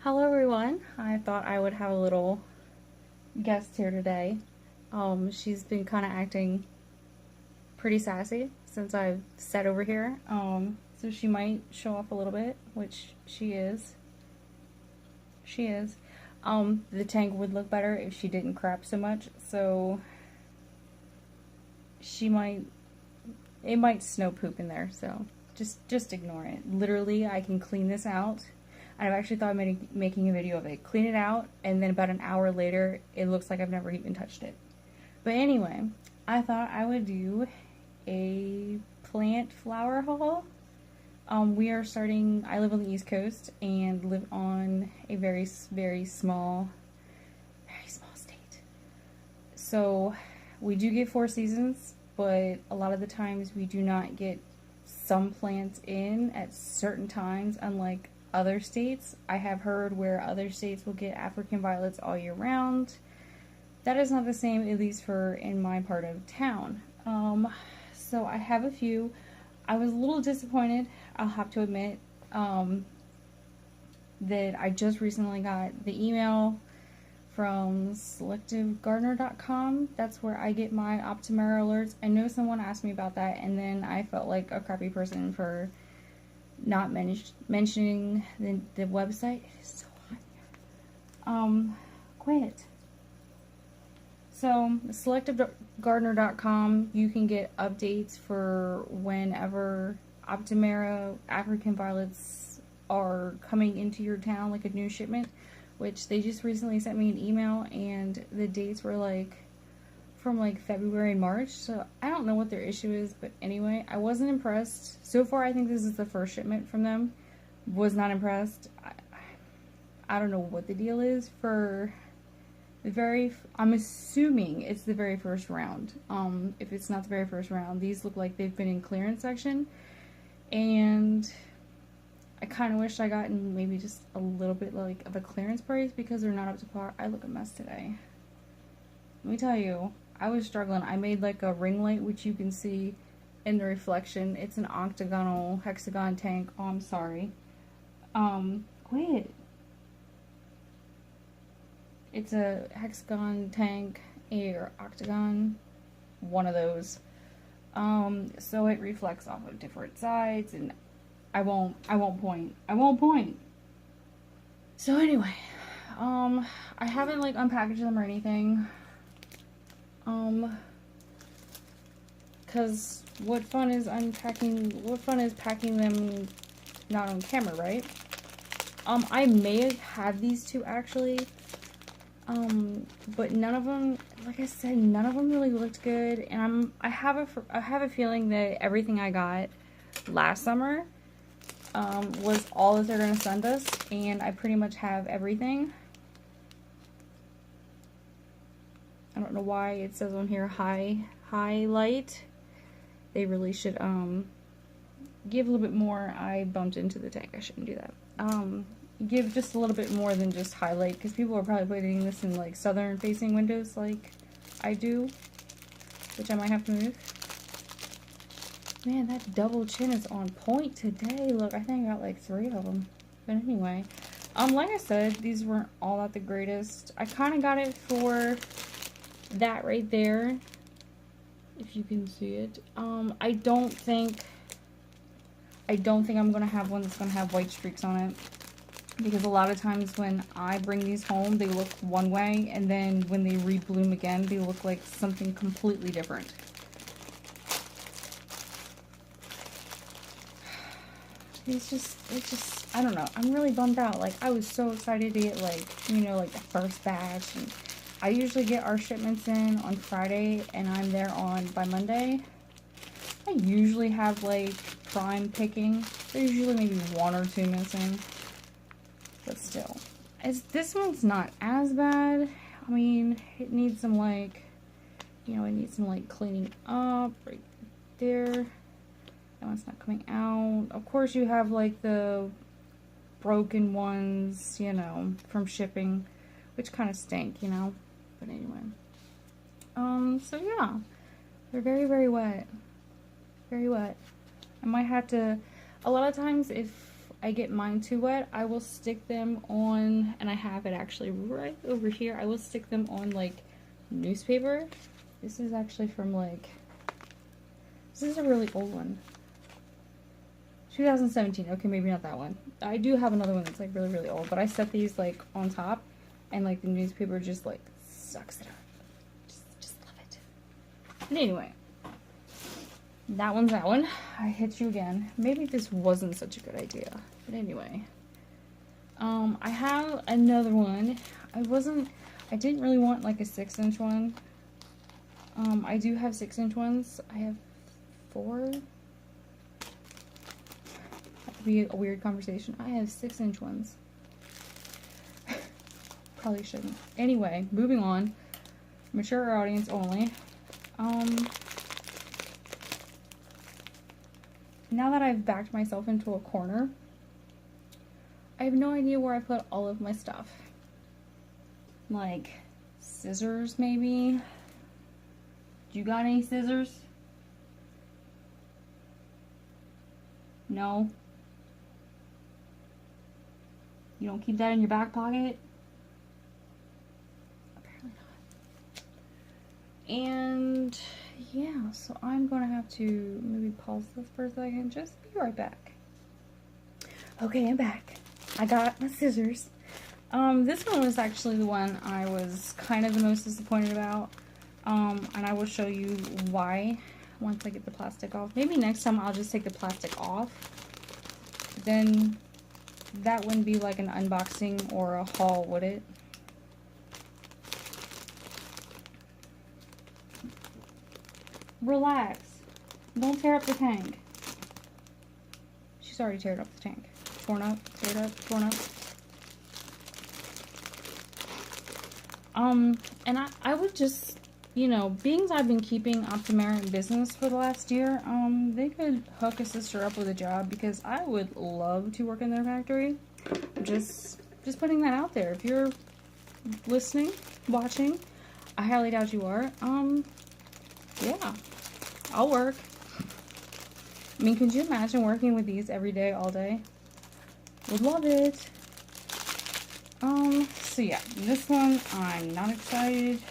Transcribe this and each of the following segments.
Hello everyone. I thought I would have a little guest here today. She's been kind of acting pretty sassy since I've sat over here. So she might show off a little bit, which she is. She is. The tank would look better if she didn't crap so much. So she might, it might snow poop in there. So just ignore it. Literally, I can clean this out. I've actually thought of making a video of it. Clean it out, and then about an hour later, it looks like I've never even touched it. But anyway, I thought I would do a plant flower haul. We are starting, I live on the East Coast and live on a very small state. So we do get 4 seasons, but a lot of the times we do not get some plants in at certain times, unlike other states. I have heard where other states will get African violets all year round. That is not the same, at least for in my part of town. So I have a few. I was a little disappointed, I'll have to admit, that I just recently got the email from selectivegardener.com. That's where I get my Optimera alerts. I know someone asked me about that, and then I felt like a crappy person for not mentioning the website. It is so hot. Quit. So, selectivegardener.com, you can get updates for whenever Optimera African violets are coming into your town, like a new shipment, which they just recently sent me an email, and the dates were like from like February, March, so I don't know what their issue is, but anyway, I wasn't impressed. So far, I think this is the first shipment from them. Was not impressed. I don't know what the deal is for the I'm assuming it's the very first round. If it's not the very first round, these look like they've been in clearance section, and I kind of wish I gotten maybe just a little bit like of a clearance price because they're not up to par. I look a mess today. Let me tell you, I was struggling. I made like a ring light, which you can see in the reflection. It's an octagonal hexagon tank. Oh, I'm sorry. Quit. It's a hexagon tank or octagon, one of those. So it reflects off of different sides, and I won't point. I won't point. So anyway, I haven't like unpackaged them or anything. Because what fun is packing them not on camera, right? I may have had these two actually, but none of them, like I said, none of them really looked good, and I have a feeling that everything I got last summer, was all that they're gonna send us, and I pretty much have everything. I don't know why it says on here highlight. They really should give a little bit more. I bumped into the tank. I shouldn't do that. Give just a little bit more than just highlight, because people are probably putting this in like southern facing windows like I do, which I might have to move. Man, that double chin is on point today. Look, I think I got like 3 of them. But anyway, like I said, these weren't all that the greatest. I kind of got it for that right there, if you can see it. I don't think I'm gonna have one that's gonna have white streaks on it, because a lot of times when I bring these home, they look one way, and then when they rebloom again, they look like something completely different. It's just, I don't know. I'm really bummed out. Like, I was so excited to get, like, you know, like the first batch, and I usually get our shipments in on Friday, and I'm there by Monday. I usually have, like, prime picking. There's usually maybe 1 or 2 missing. But still. This one's not as bad. I mean, it needs some, like, you know, it needs some, like, cleaning up right there. That one's not coming out. Of course, you have, like, the broken ones, you know, from shipping, which kind of stink, you know. But anyway. So yeah. They're very wet. Very wet. I might have to, a lot of times if I get mine too wet, I will stick them on, and I have it actually right over here, I will stick them on like newspaper. This is actually from like, this is a really old one. 2017, okay, maybe not that one. I do have another one that's like really, really old, but I set these like on top, and like the newspaper just like sucks it up. Just love it. But anyway, that one's that one. I hit you again. Maybe this wasn't such a good idea, but anyway. I have another one. I didn't really want like a 6-inch one. I do have 6-inch ones. I have 4. That would be a weird conversation. I have 6-inch ones. Probably shouldn't. Anyway, moving on. Mature audience only. Now that I've backed myself into a corner, I have no idea where I put all of my stuff. Like, scissors maybe? Do you got any scissors? No? You don't keep that in your back pocket? Apparently not. And yeah, so I'm gonna have to maybe pause this for a second. Just be right back. Okay, I'm back. I got my scissors. This one was actually the one I was kind of the most disappointed about. And I will show you why once I get the plastic off. Maybe next time I'll just take the plastic off. Then that wouldn't be like an unboxing or a haul, would it? Relax. Don't tear up the tank. She's already teared up the tank. Torn up, teared up, torn up. And I would just, you know, being as I've been keeping Optimera in business for the last year, they could hook a sister up with a job because I would love to work in their factory. Just putting that out there. If you're listening, watching, I highly doubt you are. Yeah, I'll work. I mean, could you imagine working with these every day, all day? Would love it. So yeah, this one I'm not excited.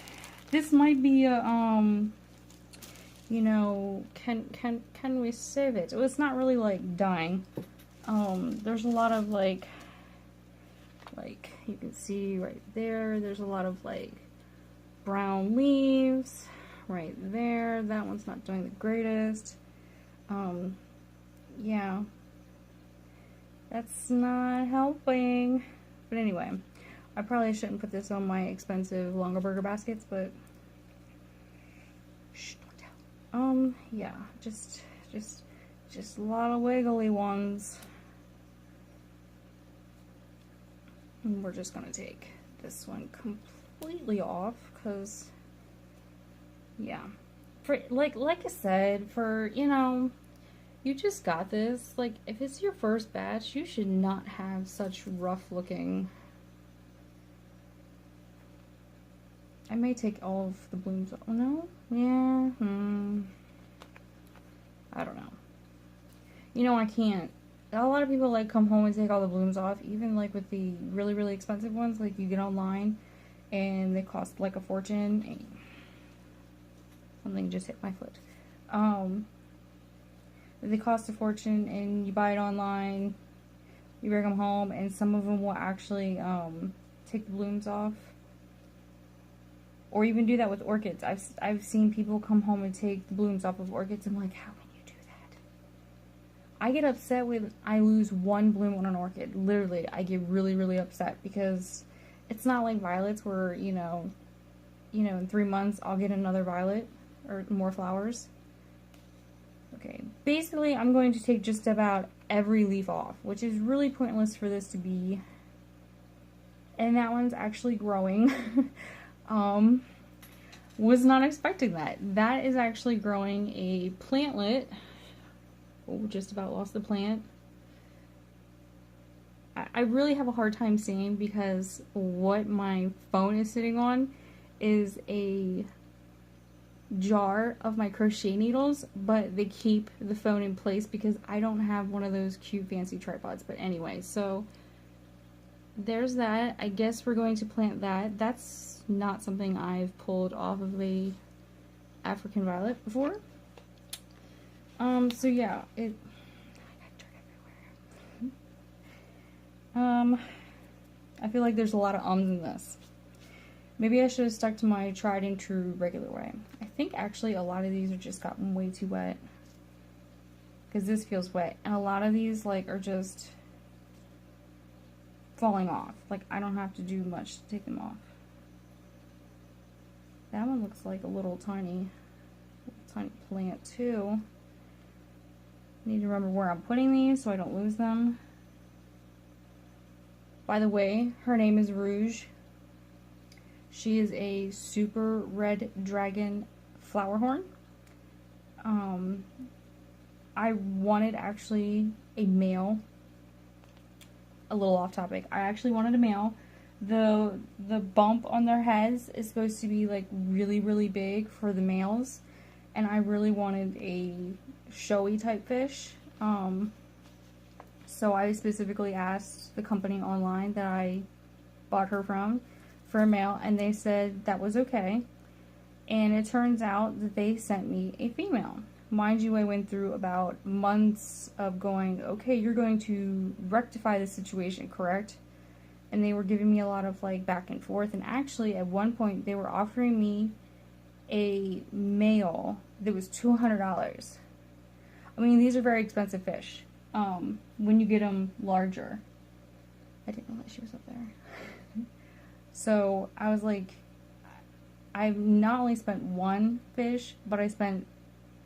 This might be a you know, can we save it? Well, it's not really like dying. There's a lot of like you can see right there, there's a lot of like brown leaves right there. That one's not doing the greatest. Yeah, that's not helping. But anyway, I probably shouldn't put this on my expensive Longaberger baskets, but shh, don't tell. Yeah, just a lot of wiggly ones. And we're just gonna take this one completely off, cause yeah, for like I said, for, you know, you just got this. Like, if it's your first batch, you should not have such rough looking. I may take all of the blooms off. Oh, no? Yeah. I don't know. You know, I can't. A lot of people like come home and take all the blooms off, even like with the really, really expensive ones. Like, you get online and they cost like a fortune. Something just hit my foot. They cost a fortune, and you buy it online, you bring them home, and some of them will actually take the blooms off, or even do that with orchids. I've seen people come home and take the blooms off of orchids. I'm like, how can you do that? I get upset when I lose one bloom on an orchid. Literally, I get really, really upset, because it's not like violets where, you know, in 3 months I'll get another violet or more flowers. Okay, basically I'm going to take just about every leaf off, which is really pointless for this to be. And that one's actually growing. Was not expecting that. That is actually growing a plantlet. Oh, just about lost the plant. I really have a hard time seeing, because what my phone is sitting on is a jar of my crochet needles, but they keep the phone in place because I don't have one of those cute fancy tripods. But anyway, so there's that. I guess we're going to plant that. That's not something I've pulled off of a African violet before. So yeah, I feel like there's a lot of ums in this. Maybe I should have stuck to my tried and true regular way. I think actually a lot of these are just gotten way too wet. Because this feels wet. And a lot of these like are just falling off. Like I don't have to do much to take them off. That one looks like a little tiny plant too. Need to remember where I'm putting these so I don't lose them. By the way, her name is Rouge. She is a super red dragon flower horn. I wanted actually a male. A little off topic. I actually wanted a male. The bump on their heads is supposed to be like really, really big for the males. And I really wanted a showy type fish. So I specifically asked the company online that I bought her from for a male, and they said that was okay. And it turns out that they sent me a female. Mind you, I went through about months of going, okay, you're going to rectify the situation, correct? And they were giving me a lot of like back and forth. And actually, at one point, they were offering me a male that was $200. I mean, these are very expensive fish. When you get them larger. I didn't know that she was up there. So I was like, I've not only spent one fish, but I spent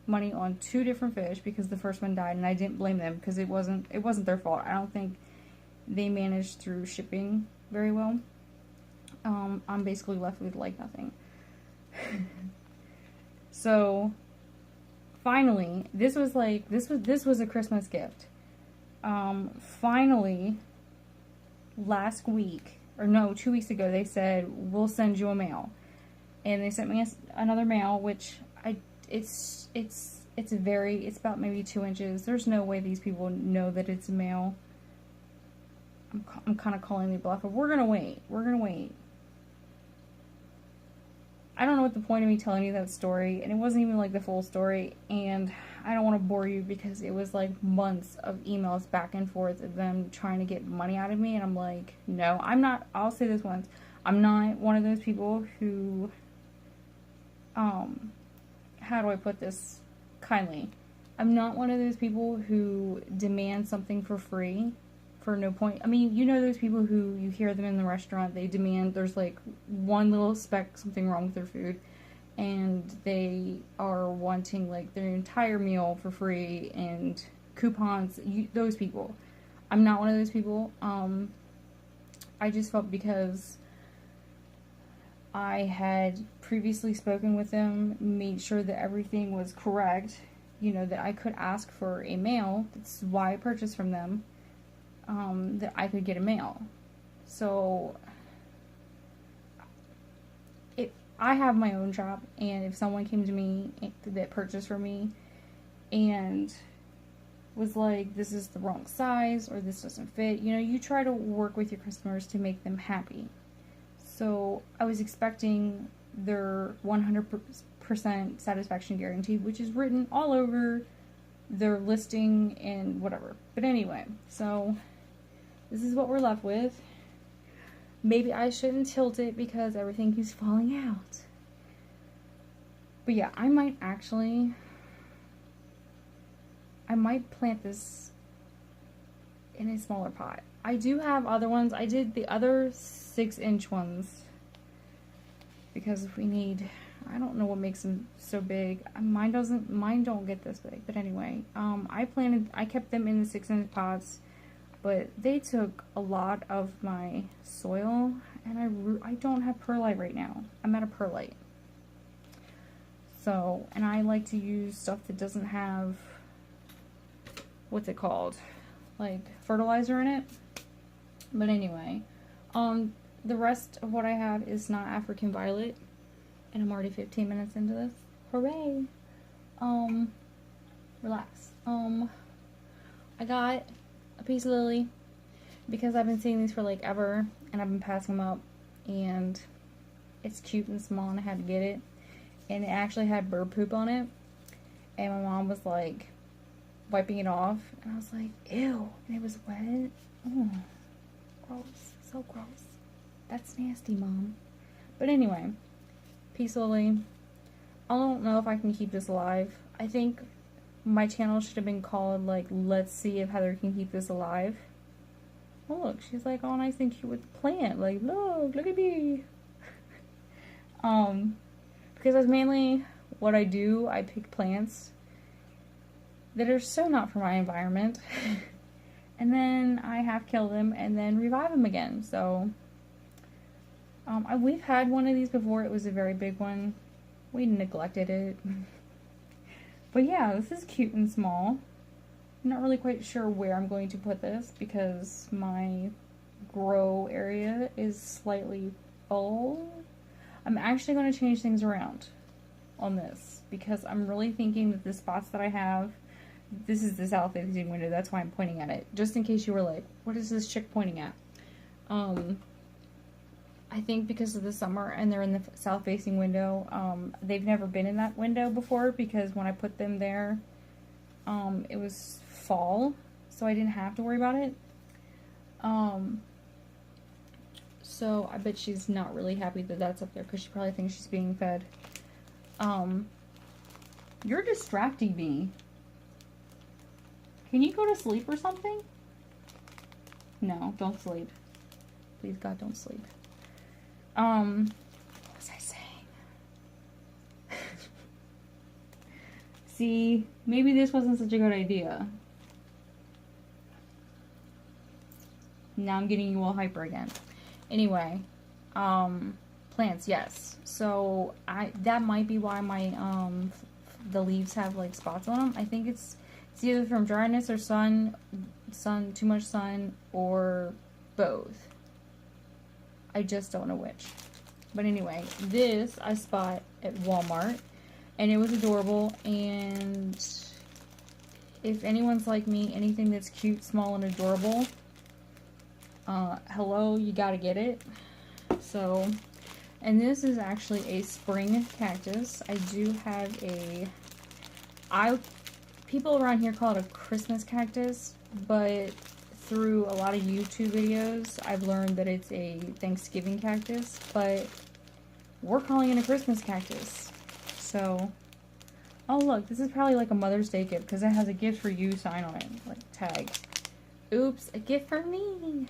money on 2 different fish because the first one died, and I didn't blame them because it wasn't their fault. I don't think they managed through shipping very well. I'm basically left with like nothing. So finally, this was a Christmas gift. Finally, last week, or no, 2 weeks ago, they said, we'll send you a male. And they sent me another male, which it's about maybe 2 inches. There's no way these people know that it's a male. I'm kind of calling the bluff, but we're gonna wait. I don't know what the point of me telling you that story, and it wasn't even like the full story, and I don't want to bore you because it was like months of emails back and forth of them trying to get money out of me, and I'm like, no, I'm not. I'll say this once, I'm not one of those people who, how do I put this kindly? I'm not one of those people who demand something for free for no point. I mean, you know those people who you hear them in the restaurant, they demand, there's like one little speck, something wrong with their food, and they are wanting like their entire meal for free and coupons. Those people. I'm not one of those people. I just felt because I had previously spoken with them, made sure that everything was correct, you know, that I could ask for a male. That's why I purchased from them. That I could get a male. So I have my own shop, and if someone came to me that purchased for me and was like, this is the wrong size or this doesn't fit, you know, you try to work with your customers to make them happy. So I was expecting their 100% satisfaction guarantee, which is written all over their listing and whatever. But anyway, so this is what we're left with. Maybe I shouldn't tilt it because everything keeps falling out. But yeah, I might plant this in a smaller pot. I do have other ones. I did the other 6-inch ones because if we need, I don't know what makes them so big. Mine don't get this big. But anyway, I kept them in the 6-inch pots. But they took a lot of my soil, and I don't have perlite right now. I'm out of perlite. So, and I like to use stuff that doesn't have, what's it called? Like fertilizer in it. But anyway, the rest of what I have is not African violet, and I'm already 15 minutes into this. Hooray. Relax. I got a peace lily because I've been seeing these for like ever, and I've been passing them up, and it's cute and small, and I had to get it. And it actually had bird poop on it, and my mom was like wiping it off, and I was like, ew, and it was wet. Oh, gross. So gross. That's nasty, Mom. But anyway, peace lily. I don't know if I can keep this alive. I think my channel should have been called, like, let's see if Heather can keep this alive. Oh, look, she's like all nice and cute with the plant. Like, look at me. Because that's mainly what I do. I pick plants that are so not for my environment. And then I half kill them and then revive them again. So, we've had one of these before. It was a very big one. We neglected it. But yeah, this is cute and small. I'm not really quite sure where I'm going to put this because my grow area is slightly full. I'm actually going to change things around on this because I'm really thinking that the spots that I have, this is the south facing window, that's why I'm pointing at it. Just in case you were like, what is this chick pointing at? I think because of the summer and they're in the south facing window, they've never been in that window before because when I put them there, it was fall, so I didn't have to worry about it. So I bet she's not really happy that that's up there because she probably thinks she's being fed. You're distracting me. Can you go to sleep or something? No, don't sleep. Please, God, don't sleep. What was I saying? See, maybe this wasn't such a good idea. Now I'm getting you all hyper again. Anyway, plants, yes. So that might be why my the leaves have like spots on them. I think it's either from dryness or sun, too much sun, or both. I just don't know which. But anyway, this I spot at Walmart, and it was adorable. And if anyone's like me, anything that's cute, small, and adorable, hello, you gotta get it. So, and this is actually a spring cactus. I do have people around here call it a Christmas cactus, but through a lot of YouTube videos, I've learned that it's a Thanksgiving cactus, but we're calling it a Christmas cactus. So, oh look, this is probably like a Mother's Day gift because it has a gift for you sign on it, like tags. Oops, a gift for me.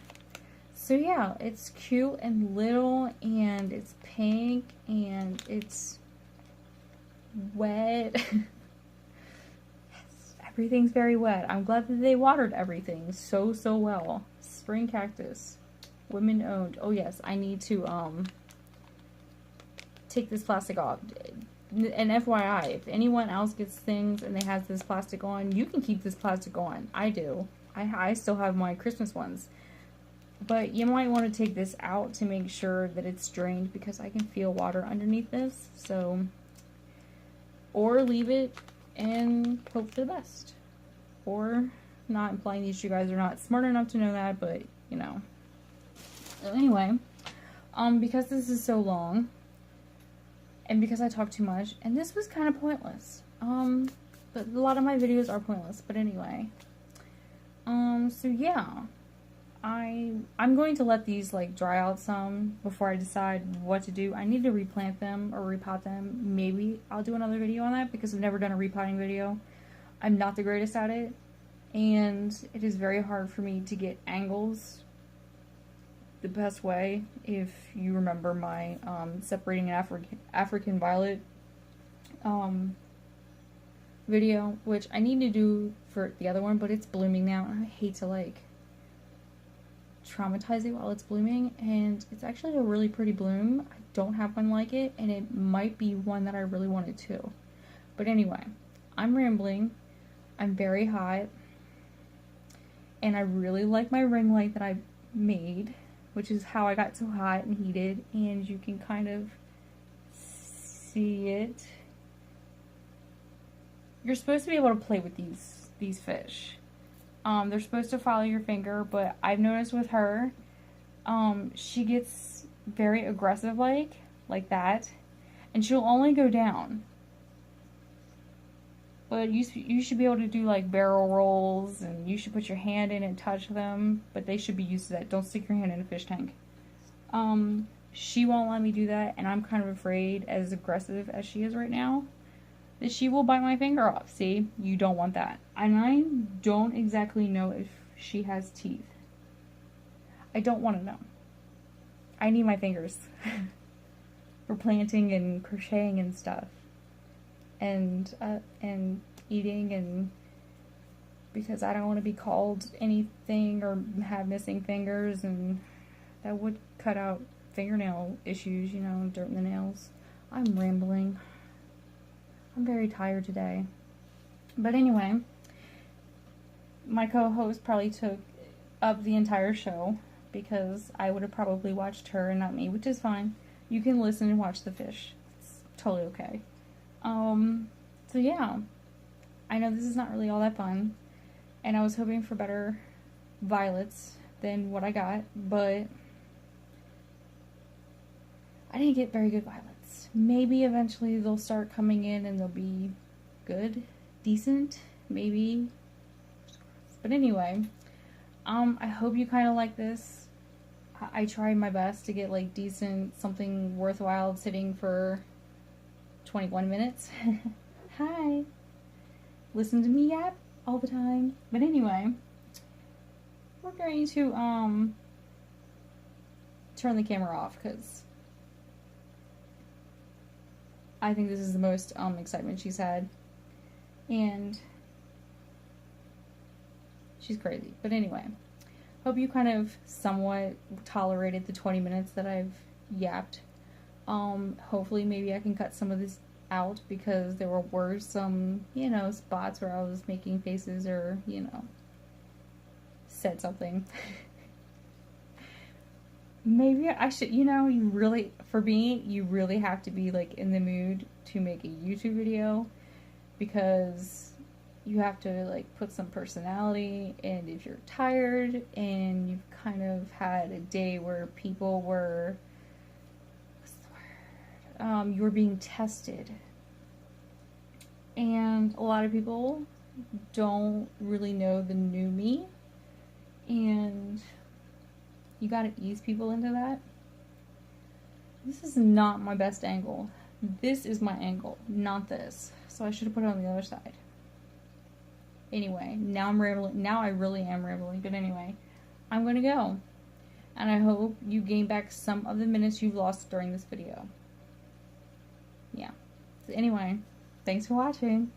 So yeah, it's cute and little, and it's pink, and it's wet. Everything's very wet. I'm glad that they watered everything so well. Spring cactus. Women owned. Oh yes, I need to take this plastic off. And FYI, if anyone else gets things and they have this plastic on, you can keep this plastic on. I do. I still have my Christmas ones. But you might want to take this out to make sure that it's drained because I can feel water underneath this. So, or leave it and hope for the best. Or not, implying these you guys are not smart enough to know that, but you know. So anyway, because this is so long, and because I talk too much, and this was kind of pointless. But a lot of my videos are pointless. But anyway, so yeah, I'm going to let these like dry out some before I decide what to do. I need to replant them or repot them. Maybe I'll do another video on that because I've never done a repotting video. I'm not the greatest at it, and it is very hard for me to get angles the best way. If you remember my separating African violet video, which I need to do for the other one, but it's blooming now, and I hate to like traumatize it while it's blooming, and it's actually a really pretty bloom. I don't have one like it, and it might be one that I really wanted to. But anyway, I'm rambling. I'm very hot, and I really like my ring light that I made, which is how I got so hot and heated, and you can kind of see it you're supposed to be able to play with these fish. They're supposed to follow your finger, but I've noticed with her, she gets very aggressive like that, and she'll only go down. But you should be able to do like barrel rolls, and you should put your hand in and touch them, but they should be used to that. Don't stick your hand in a fish tank. She won't let me do that, and I'm kind of afraid, as aggressive as she is right now, that she will bite my finger off. See, you don't want that. And I don't exactly know if she has teeth. I don't want to know. I need my fingers for planting and crocheting and stuff, and eating, and because I don't want to be called anything or have missing fingers, and that would cut out fingernail issues, you know, dirt in the nails. I'm rambling. I'm very tired today. But anyway, my co-host probably took up the entire show because I would have probably watched her and not me, which is fine. You can listen and watch the fish. It's totally okay. So yeah, I know this is not really all that fun, and I was hoping for better violets than what I got, but I didn't get very good violets. Maybe eventually they'll start coming in and they'll be good, decent, maybe. But anyway, I hope you kind of like this. I tried my best to get like decent, something worthwhile sitting for 21 minutes. Hi. Listen to me yap all the time. But anyway, we're going to turn the camera off because I think this is the most excitement she's had, and she's crazy. But anyway, hope you kind of somewhat tolerated the 20 minutes that I've yapped. Hopefully maybe I can cut some of this out because there were some, you know, spots where I was making faces or, you know, said something. Maybe I should, you know, for me, you really have to be like in the mood to make a YouTube video, because you have to like put some personality, and if you're tired and you've kind of had a day where people were, what's the word? You were being tested, and a lot of people don't really know the new me, and you gotta ease people into that. This is not my best angle. This is my angle, not this. So I should have put it on the other side. Anyway, now I'm rambling. Now I really am rambling. But anyway, I'm gonna go. And I hope you gain back some of the minutes you've lost during this video. Yeah. So anyway, thanks for watching.